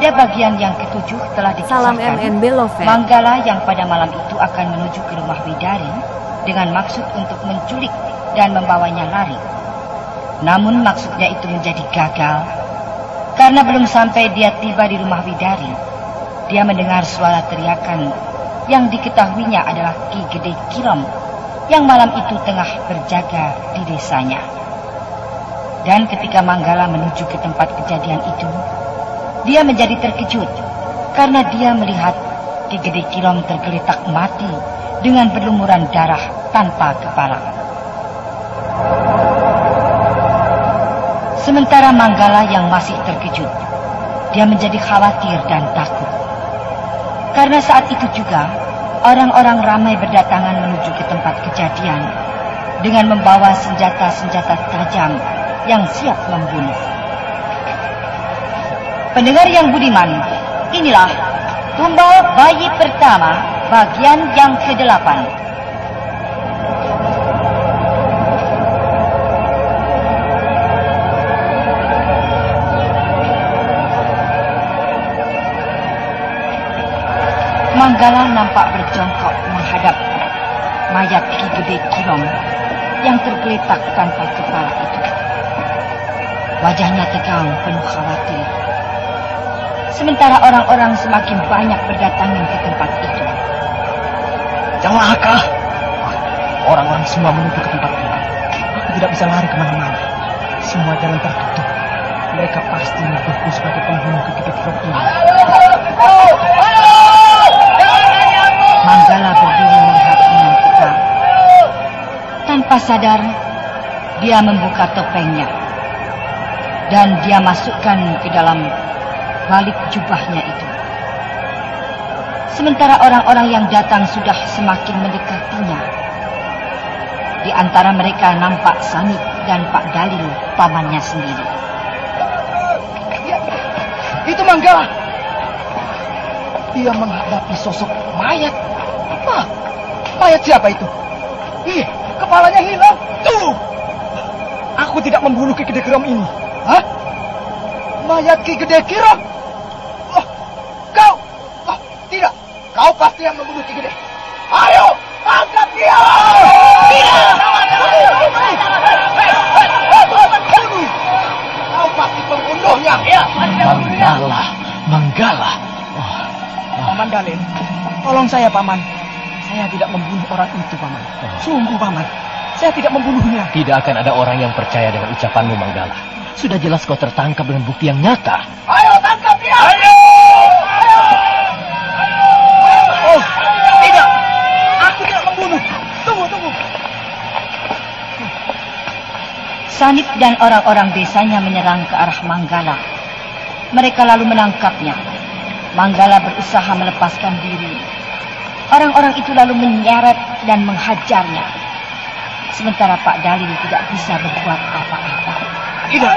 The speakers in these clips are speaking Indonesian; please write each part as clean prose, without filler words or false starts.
Pada bagian yang ketujuh telah dikisahkan Manggala yang pada malam itu akan menuju ke rumah Widari dengan maksud untuk menculik dan membawanya lari. Namun maksudnya itu menjadi gagal karena belum sampai dia tiba di rumah Widari, dia mendengar suara teriakan yang diketahuinya adalah Ki Gede Kirom yang malam itu tengah berjaga di desanya. Dan ketika Manggala menuju ke tempat kejadian itu, dia menjadi terkejut karena dia melihat Ki Gede Kirom tergeletak mati dengan berlumuran darah tanpa kepala. Sementara Manggala yang masih terkejut, dia menjadi khawatir dan takut. Karena saat itu juga, orang-orang ramai berdatangan menuju ke tempat kejadian dengan membawa senjata-senjata tajam yang siap membunuh. Pendengar yang budiman, inilah tumbal bayi pertama bagian yang ke-8. Manggala nampak berjongkok menghadap mayat Ki Gede Kirom yang tergeletak tanpa kepala itu. Wajahnya tegang penuh khawatir. Sementara orang-orang semakin banyak berdatangan ke tempat itu. Celaka! Orang-orang semua menuju ke tempat itu. Aku tidak bisa lari kemana-mana. Semua jalan tertutup. Mereka pasti menuduhku sebagai pembunuh Ki Gede Kirom ini. Manggala berdiri melihat dengan tegang. Tanpa sadar, dia membuka topengnya. Dan dia masukkan ke dalam balik jubahnya itu. Sementara orang-orang yang datang sudah semakin mendekatinya. Di antara mereka nampak Sanit dan Pak Dalil, pamannya sendiri. Ya, itu Manggala. Dia menghadapi sosok mayat. Apa? Mayat siapa itu? Ih, kepalanya hilang. Tuh! Aku tidak membunuh Ki Gede Kirom ini. Hah? Mayat Ki Gede Kirom? Oh, kau? Oh, tidak. Kau pasti yang membunuh Ki Gede. Ayo, tangkap dia! Tidak! Kau pasti pembunuhnya. Manggala. Paman Dalil, tolong saya, Paman. Saya tidak membunuh orang itu, Paman. Sungguh, Paman. Saya tidak membunuhnya. Tidak akan ada orang yang percaya dengan ucapanmu, Manggala. Sudah jelas kau tertangkap dengan bukti yang nyata. Ayo, tangkap dia! Ayo! Oh, tidak. Aku tidak membunuh. Tunggu. Sanit dan orang-orang desanya menyerang ke arah Manggala. Mereka lalu menangkapnya. Manggala berusaha melepaskan diri. Orang-orang itu lalu menyeret dan menghajarnya. Sementara Pak Dalil tidak bisa berbuat apa-apa. Tidak.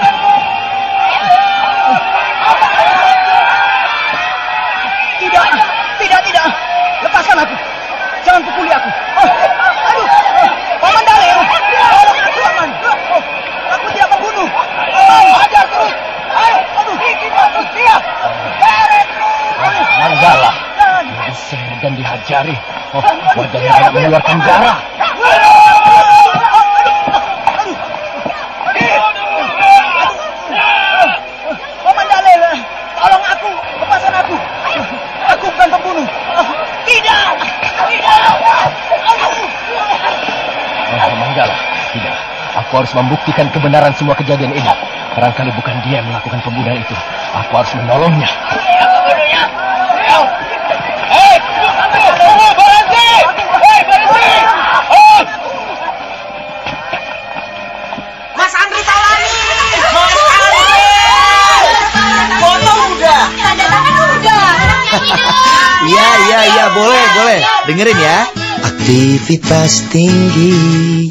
Tidak. Lepaskan aku. Jangan pukuli aku. Aduh. Paman Dalil. Tolong aku, Paman. Aku tidak membunuh. Hajar terus. Aduh. Siap. Manggala diserang dan dihajari. Wajahnya banyak mengeluarkan darah. Paman Dalil, tolong aku, lepaskan aku. Aku bukan pembunuh. Tidak. Manggala, tidak. Aku harus membuktikan kebenaran semua kejadian ini. Barangkali bukan dia yang melakukan pembunuhan itu. Aku harus menolongnya. Mas Andri Taulani! Mas Andri! Foto udah! Tanda tangan udah! Iya, boleh. Dengerin ya. Aktivitas tinggi,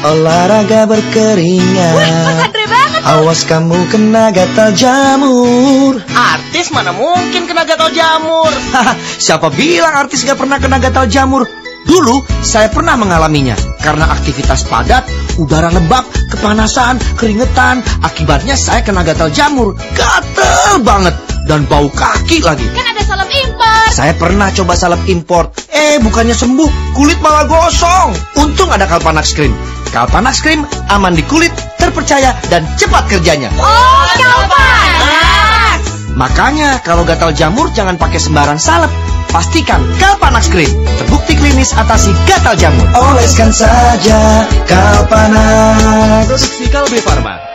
olahraga berkeringat. Wih, Mas Andri banget! Awas kamu kena gatal jamur. Artis mana mungkin kena gatal jamur? Siapa bilang artis gak pernah kena gatal jamur? Dulu saya pernah mengalaminya. Karena aktivitas padat, udara lembab, kepanasan, keringetan. Akibatnya saya kena gatal jamur. Gatel banget. dan bau kaki lagi. Kan ada salep impor. Saya pernah coba salep import. Bukannya sembuh, kulit malah gosong. Untung ada Kalpanax Cream. Kalpanax Cream aman di kulit, terpercaya dan cepat kerjanya. Oh, Kalpanax. Makanya kalau gatal jamur jangan pakai sembarang salep. Pastikan Kalpanax Cream terbukti klinis atasi gatal jamur. Oleskan saja Kalpanax. Produksi Kalbe Farma.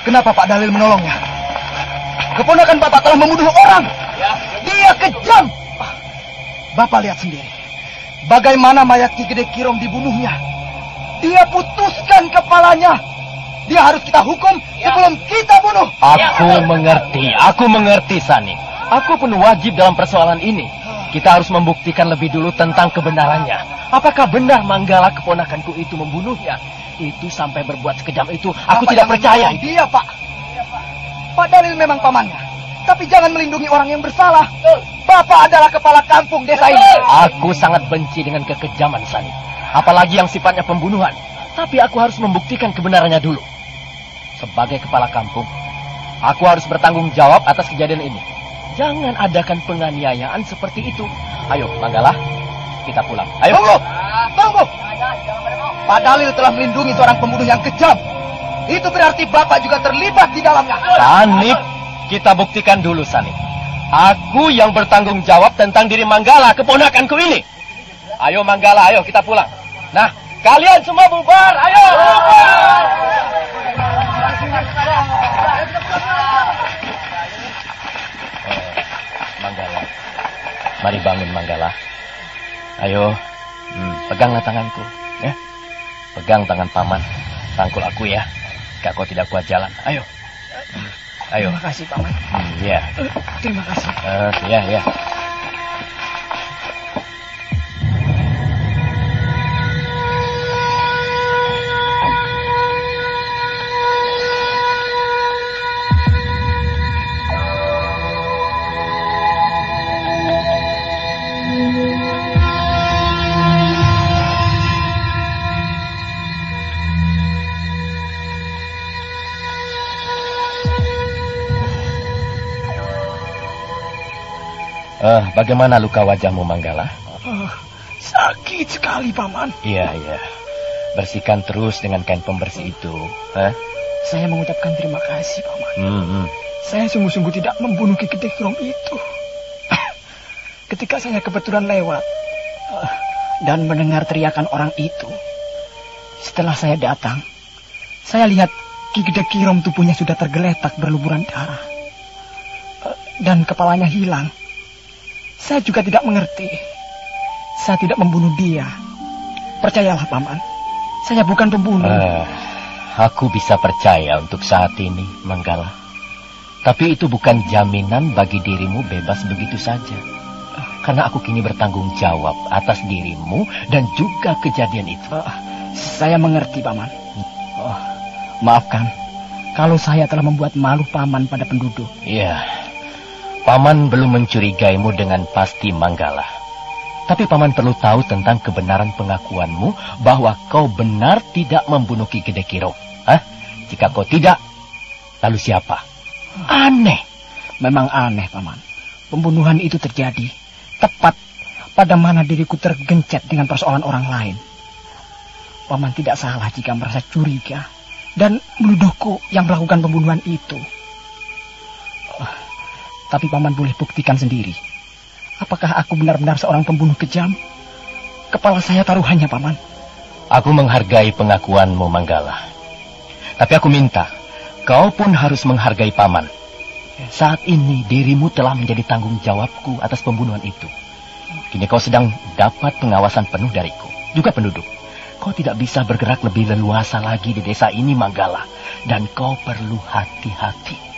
Kenapa Pak Dalil menolongnya? Keponakan Bapak telah membunuh orang. Dia kejam. Bapak lihat sendiri. Bagaimana mayat Ki Gede Kirom dibunuhnya. Dia putuskan kepalanya. Dia harus kita hukum sebelum kita bunuh. Aku mengerti Sani. Aku pun wajib dalam persoalan ini. Kita harus membuktikan lebih dulu tentang kebenarannya. Apakah benar Manggala keponakanku itu membunuhnya? Itu sampai berbuat sekejam itu, aku tidak percaya. Dia, Pak. Pak Dalil memang pamannya. Tapi jangan melindungi orang yang bersalah. Bapak adalah kepala kampung desa ini. Aku sangat benci dengan kekejaman Sani. Apalagi yang sifatnya pembunuhan. Tapi aku harus membuktikan kebenarannya dulu. Sebagai kepala kampung, aku harus bertanggung jawab atas kejadian ini. Jangan adakan penganiayaan seperti itu. Ayo, Manggala, kita pulang. Ayo. Tunggu. Pak Dalil telah melindungi seorang pembunuh yang kejam. Itu berarti Bapak juga terlibat di dalamnya. Sanip, kita buktikan dulu, Sanip. Aku yang bertanggung jawab tentang diri Manggala, keponakanku ini. Ayo, Manggala, ayo kita pulang. Nah, kalian semua bubar, ayo. Manggala, mari bangun, Manggala. Ayo, peganglah tanganku, ya. Pegang tangan paman, rangkul aku ya. Kak, kau tidak kuat jalan. Ayo. Ayo. Terima kasih, Paman. Iya. Terima kasih. Iya. Bagaimana luka wajahmu, Manggala? Sakit sekali, Paman. Iya. Bersihkan terus dengan kain pembersih itu. Saya mengucapkan terima kasih, Paman. Saya sungguh-sungguh tidak membunuh Ki Gede Kirom itu. Ketika saya kebetulan lewat dan mendengar teriakan orang itu, setelah saya datang, saya lihat Ki Gede Kirom tubuhnya sudah tergeletak berlumuran darah. Dan kepalanya hilang. Saya juga tidak mengerti. Saya tidak membunuh dia. Percayalah, Paman. Saya bukan pembunuh. Aku bisa percaya untuk saat ini, Manggala. Tapi itu bukan jaminan bagi dirimu bebas begitu saja. Karena aku kini bertanggung jawab atas dirimu dan juga kejadian itu. Saya mengerti, Paman. Maafkan kalau saya telah membuat malu Paman pada penduduk. Iya. Paman belum mencurigaimu dengan pasti, Manggala. Tapi Paman perlu tahu tentang kebenaran pengakuanmu bahwa kau benar tidak membunuh Ki Gede Kirom. Jika kau tidak, lalu siapa? Aneh. Memang aneh, Paman. Pembunuhan itu terjadi tepat pada mana diriku tergencet dengan persoalan orang lain. Paman tidak salah jika merasa curiga dan menuduhku yang melakukan pembunuhan itu. Tapi Paman boleh buktikan sendiri. Apakah aku benar-benar seorang pembunuh kejam? Kepala saya taruhannya, Paman. Aku menghargai pengakuanmu, Manggala. Tapi aku minta, kau pun harus menghargai Paman. Saat ini dirimu telah menjadi tanggung jawabku atas pembunuhan itu. Kini kau sedang dapat pengawasan penuh dariku, juga penduduk. Kau tidak bisa bergerak lebih leluasa lagi di desa ini, Manggala. Dan kau perlu hati-hati.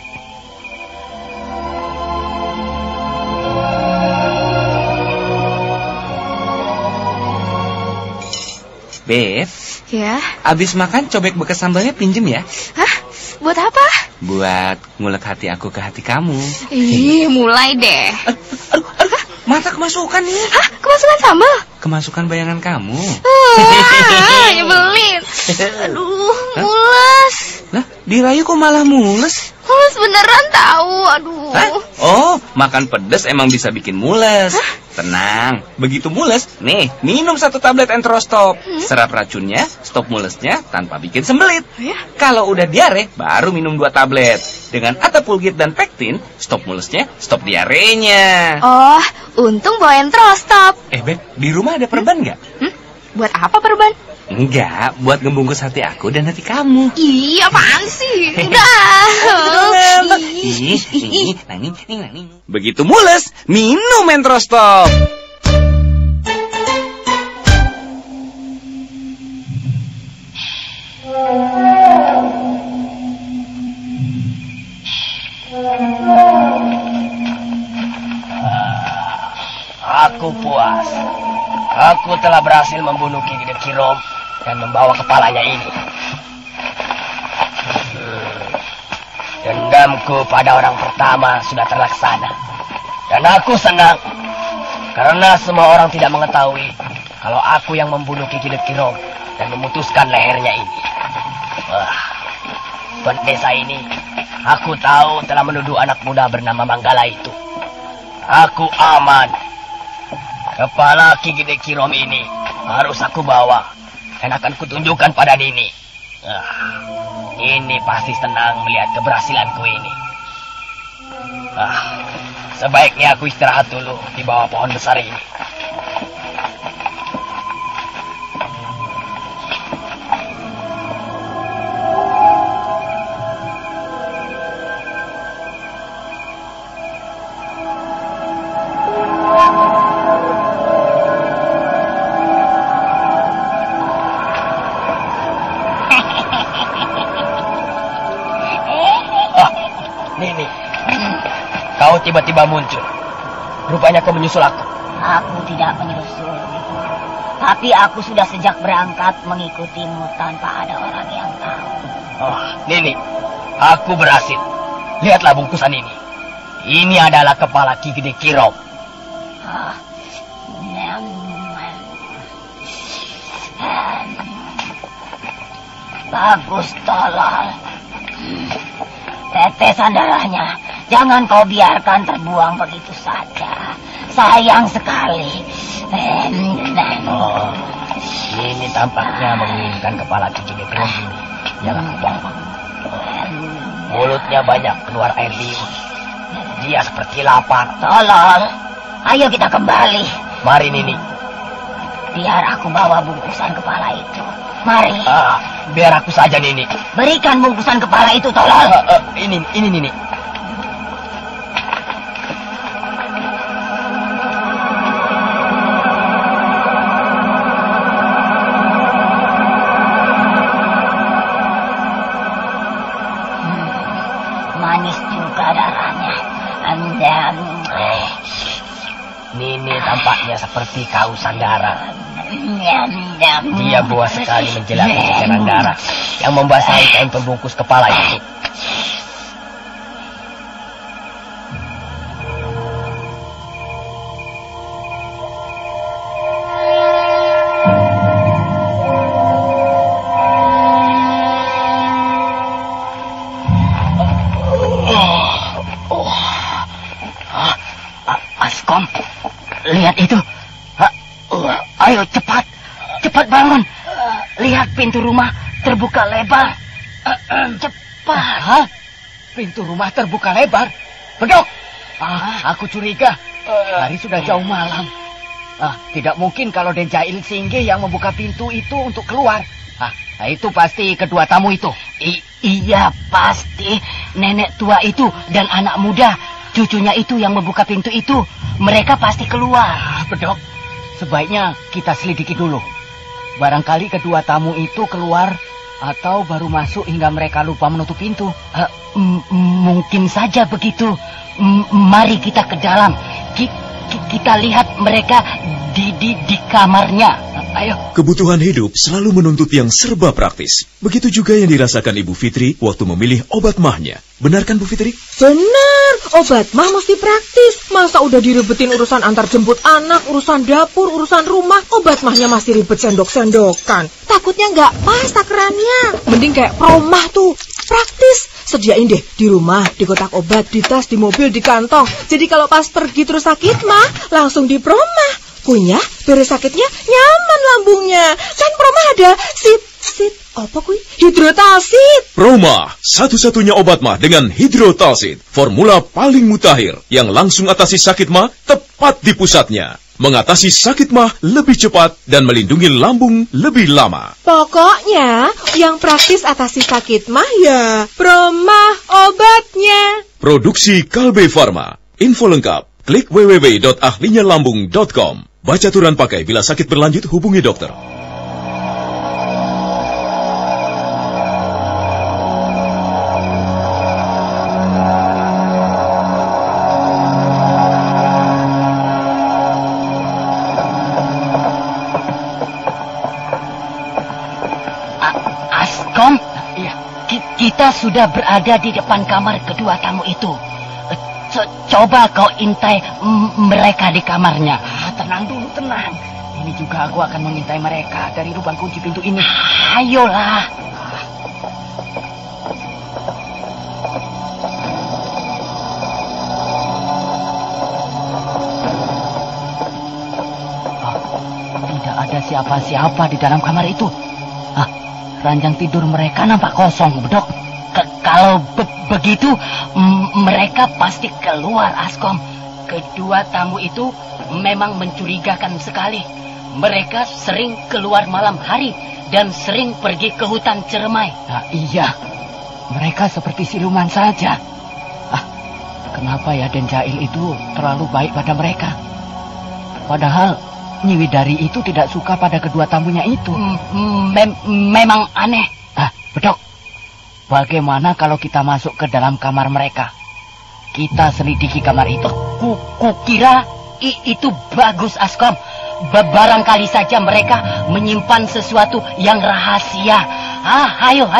Beb, Ya. abis makan cobek bekas sambalnya pinjem ya. Hah? Buat apa? Buat ngulek hati aku ke hati kamu. Ih, mulai deh. Aduh, mata kemasukan nih. Hah? Kemasukan sambal? Kemasukan bayangan kamu. Nyebelin. Aduh, mules. Lah, dirayu kok malah mules? Mules beneran tahu. Aduh. Hah? Oh, makan pedas emang bisa bikin mules. Hah? Tenang, begitu mules, nih, minum 1 tablet Enterostop. Serap racunnya, stop mulesnya tanpa bikin sembelit. Ya? Kalau udah diare, baru minum 2 tablet. Dengan Atapulgit dan pektin, stop mulesnya, stop diarenya. Oh, untung bawa Enterostop. Beb, di rumah ada perban nggak? Buat apa perban? Enggak, buat ngebungkus hati aku dan hati kamu. Ih, apaan sih? Udah. Begitu mules, minum Enterostop. Aku puas. Aku telah berhasil membunuh Ki Gede Kirom dan membawa kepalanya ini. Dendamku pada orang pertama sudah terlaksana. Dan aku senang karena semua orang tidak mengetahui kalau aku yang membunuh Ki Gede Kirom dan memutuskan lehernya ini. Pendesa ini, aku tahu telah menuduh anak muda bernama Manggala itu. Aku aman. Kepala Ki Gede Kirom ini harus aku bawa dan akan kutunjukkan pada Nini. Ini pasti senang melihat keberhasilanku ini. Sebaiknya aku istirahat dulu di bawah pohon besar ini. Nini, kau tiba-tiba muncul. Rupanya kau menyusul aku. Aku tidak menyusul. Tapi aku sudah sejak berangkat mengikutimu tanpa ada orang yang tahu. Nini, aku berhasil. Lihatlah bungkusan ini. Ini adalah kepala Ki Gede Kirom. Bagus, tolol. Tetesan darahnya jangan kau biarkan terbuang begitu saja. Sayang sekali. Ini tampaknya menginginkan kepala Ki Gede Kirom ini. Jangan kubawa. Mulutnya banyak keluar air liur. Dia seperti lapar. Tolol, ayo kita kembali. Mari Nini. Biar aku bawa bungkusan kepala itu. Mari. Biar aku saja Nini. Berikan bungkusan kepala itu, tolol. Ini Nini. Manis juga darahnya. Nini tampaknya seperti kausan darah. Dia buas sekali menjelat tekanan darah yang membasahi kain pembungkus kepala itu. Askom, lihat itu. Ayo cepat bangun. Lihat pintu rumah terbuka lebar. Cepat. Pintu rumah terbuka lebar? Bedok. Aku curiga. Hari sudah jauh malam. Tidak mungkin kalau Den Jail Singgih yang membuka pintu itu untuk keluar. Itu pasti kedua tamu itu. Iya, pasti. Nenek tua itu dan anak muda, cucunya itu yang membuka pintu itu. Mereka pasti keluar. Bedok, sebaiknya kita selidiki dulu. Barangkali kedua tamu itu keluar atau baru masuk hingga mereka lupa menutup pintu. Mungkin saja begitu. Mari kita ke dalam. Kita lihat mereka di kamarnya. ayo. Kebutuhan hidup selalu menuntut yang serba praktis. Begitu juga yang dirasakan Ibu Fitri waktu memilih obat mahnya. Benar kan, Bu Fitri? Benar, obat mah mesti praktis. Masa udah direbetin urusan antar jemput anak, urusan dapur, urusan rumah, obat mahnya masih ribet sendok-sendokan. Takutnya nggak pas takarannya. Mending kayak Promah tuh, praktis. Sediain deh di rumah, di kotak obat, di tas, di mobil, di kantong. Jadi kalau pas pergi terus sakit mah, langsung di Promah. Kunyah, beres sakitnya, nyaman lambungnya. Kan Promah ada apa kuy? Hidrotalsit. Promah, satu-satunya obat mah dengan hidrotalsit. Formula paling mutakhir yang langsung atasi sakit mah tepat di pusatnya. Mengatasi sakit mah lebih cepat dan melindungi lambung lebih lama. Pokoknya yang praktis atasi sakit mah ya Promah obatnya. Produksi Kalbe Farma. Info lengkap klik www.ahlinyalambung.com. Baca aturan pakai, bila sakit berlanjut hubungi dokter. Askom, iya. Kita sudah berada di depan kamar kedua tamu itu. Coba kau intai mereka di kamarnya. Tenang dulu, tenang. Ini juga aku akan mengintai mereka dari lubang kunci pintu ini. Ayolah. Tidak ada siapa-siapa di dalam kamar itu. Ranjang tidur mereka nampak kosong, Bedok. Kalau begitu, mereka pasti keluar, Askom. Kedua tamu itu memang mencurigakan sekali. Mereka sering keluar malam hari dan sering pergi ke hutan Ciremai. Nah, iya, mereka seperti siluman saja. Kenapa ya Den Jail itu terlalu baik pada mereka? Padahal Nyi Widari itu tidak suka pada kedua tamunya itu. Memang aneh. Bedok, bagaimana kalau kita masuk ke dalam kamar mereka? Kita selidiki kamar itu. Kukira itu bagus, Askom. Barangkali saja mereka menyimpan sesuatu yang rahasia. Ayo.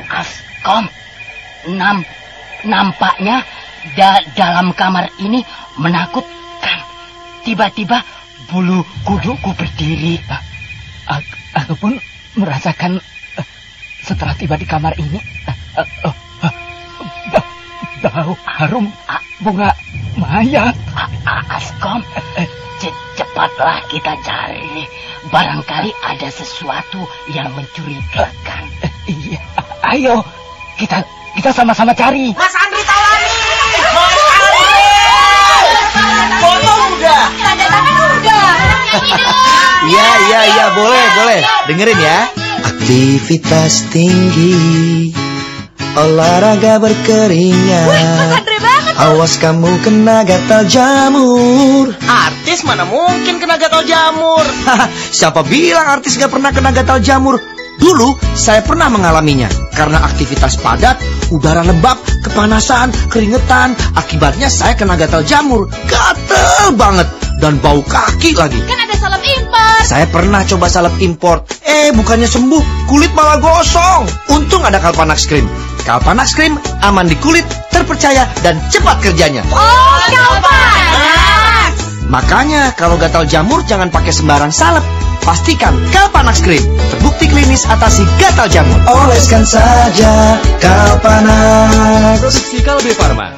Askom, nampaknya dalam kamar ini menakutkan. Tiba-tiba bulu kuduku berdiri. Aku pun merasakan setelah tiba di kamar ini bau harum bunga mayat. Askom, cepatlah kita cari. Barangkali ada sesuatu yang mencurigakan. Iya, ayo kita sama-sama cari. Mas Andri Taulani! Mas Andri! Foto udah! Tanda tangan udah! Iya, boleh. Dengerin ya. Aktivitas tinggi, olahraga berkeringat. Wih, Mas Andri banget. Awas kamu kena gatal jamur. Artis mana mungkin kena gatal jamur? Siapa bilang artis gak pernah kena gatal jamur? Dulu saya pernah mengalaminya. Karena aktivitas padat, udara lembab, kepanasan, keringetan. Akibatnya saya kena gatal jamur. Gatel banget. Dan bau kaki lagi. Kan ada salep impor. Saya pernah coba salep impor. Bukannya sembuh, kulit malah gosong. Untung ada Kalpanax Cream. Kalpanax Cream aman di kulit, terpercaya, dan cepat kerjanya. Oh, Kalpanax. Makanya kalau gatal jamur jangan pakai sembarang salep. Pastikan Kalpanax Cream, terbukti klinis atasi gatal jamur. Oleskan saja Kalpanax. Produksi Kalbe Farma.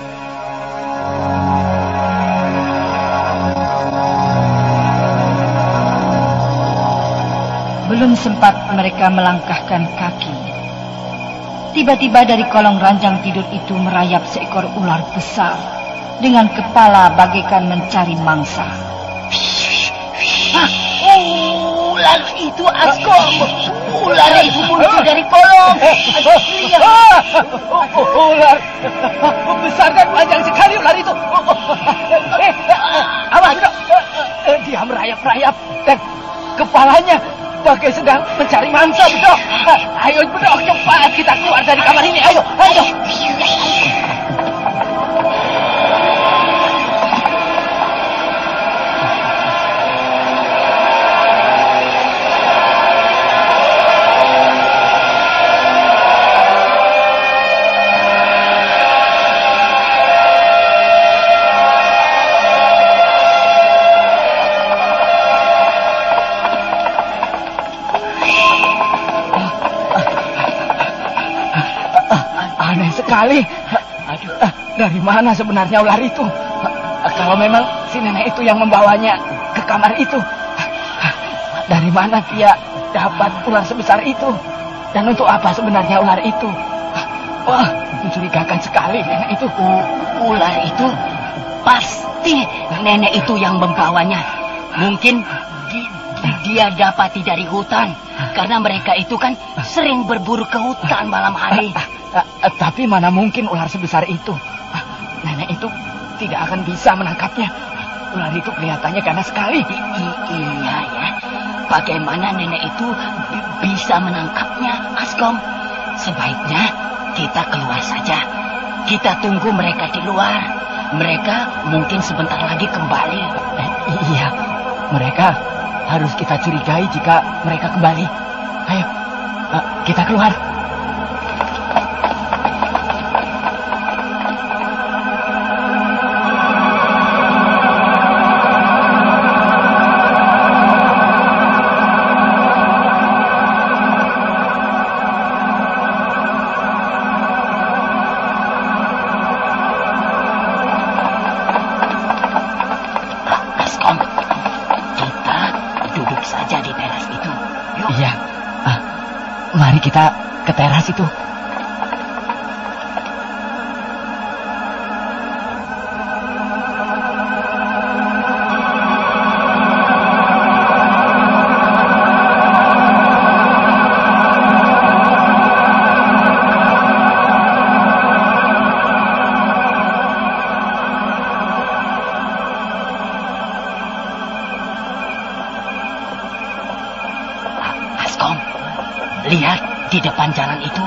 Belum sempat mereka melangkahkan kaki, tiba-tiba dari kolong ranjang tidur itu merayap seekor ular besar dengan kepala bagaikan mencari mangsa. Ular itu, Askom. Ular itu muncul dari kolong. Ular besar dan panjang sekali ular itu. Awas, dia merayap-rayap dan Kakek sedang mencari mangsa, Bedok. Ayo, Bedok, cepat kita keluar dari kamar ini. Ayo, ayo. Sekali. Aduh, dari mana sebenarnya ular itu? Kalau memang si nenek itu yang membawanya ke kamar itu, dari mana dia dapat ular sebesar itu? Dan untuk apa sebenarnya ular itu? Wah, mencurigakan sekali nenek itu. Ular itu pasti nenek itu yang membawanya. Mungkin dia dapati dari hutan, karena mereka itu kan sering berburu ke hutan malam hari. Tapi mana mungkin ular sebesar itu? Nenek itu tidak akan bisa menangkapnya. Ular itu kelihatannya ganas sekali. Iya ya. Bagaimana nenek itu bisa menangkapnya, Askom? Sebaiknya kita keluar saja. Kita tunggu mereka di luar. Mereka mungkin sebentar lagi kembali. Iya, mereka harus kita curigai jika mereka kembali. Ayo, kita keluar. Mari kita ke teras itu. Lihat di depan jalan itu.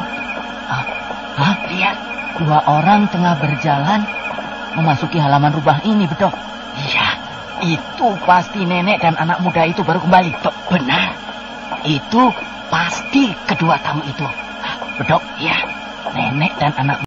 Lihat. Dua orang tengah berjalan memasuki halaman rumah ini, Bedok. Iya. Itu pasti nenek dan anak muda itu baru kembali. Benar. Itu pasti kedua tamu itu. Bedok. Iya. Nenek dan anak